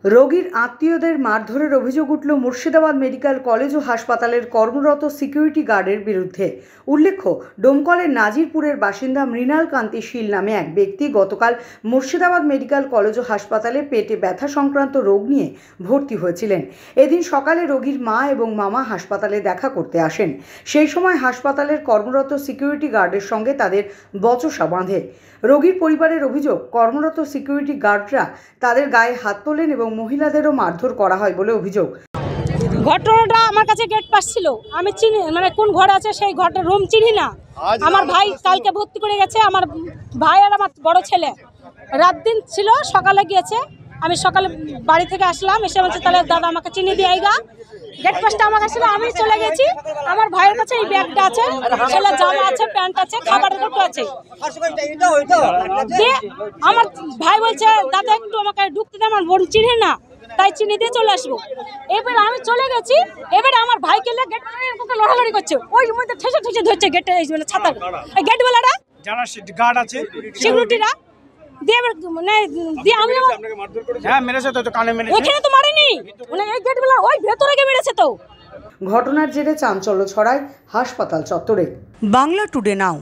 রোগীর আত্মীয়দের মারধরের অভিযোগ উঠল মুর্শিদাবাদ মেডিকেল কলেজ ও হাসপাতালের কর্মরত সিকিউরিটি গার্ডের বিরুদ্ধে। উল্লেখ্য, ডোমকলের নাজিরপুরের বাসিন্দা মৃণাল কান্তি শীল নামে এক ব্যক্তি গতকাল মুর্শিদাবাদ মেডিকেল কলেজ ও হাসপাতালে পেটে ব্যথা সংক্রান্ত রোগ নিয়ে ভর্তি হয়েছিলেন। এদিন সকালে রোগীর মা এবং মামা হাসপাতালে দেখা করতে আসেন। সেই সময় হাসপাতালের কর্মরত সিকিউরিটি গার্ডের সঙ্গে তাদের বচসা বাঁধে। রোগীর পরিবারের অভিযোগ, কর্মরত সিকিউরিটি গার্ডরা তাদের গায়ে হাত তোলেন এবং মহিলাদেরও মারধর করা হয় বলে অভিযোগ। ঘটনাটা আমার কাছে গেট পাস ছিল, আমি চিনি মানে কোন ঘর আছে সেই ঘরটা রুম চিনি না। আমার ভাই কালকে ভর্তি করে গেছে, আমার ভাই আর আমার বড় ছেলে রাত দিন ছিল, সকালে গিয়েছে। আমি সকালে বাড়ি থেকে আসলাম, এসে বলছে তাহলে দাদা আমাকে চিনি দিয়ে আইগা। গেট পাসটা আমার কাছে ছিল, আমি চলে গেছি। আমার ভাইয়ের কাছে এই ব্যাগটা আছে, ছেলে জামা আছে, প্যান্ট আছে, খাবারের কৌটো আছে। আমার ভাই বলছে দাদা একটু আমাকে ঢুকতে দে, আমার বোন চিনি না, তাই চিনি দিয়ে চলে আসবো। এবার আমি চলে গেছি, এবারে আমার ভাইকে গেট লড়ালড়ি করছে, ওই মধ্যে ঠেসে ঠেসে ধরছে গেটে, মানে ছাতার গেটওয়ালারা যারা গার্ড আছে সিকিউরিটিরা দিয়ে মানে দিয়ে আমি হ্যাঁ মেরেছে তো কানে মেরেছে, এখানে তো মারেনি, মানে এই গেটওয়ালা ওই ভেতরে গিয়ে মেরেছে। তো ঘটনার জেরে চাঞ্চল্য ছড়ায় হাসপাতাল চত্বরে। বাংলা টুডে নাও।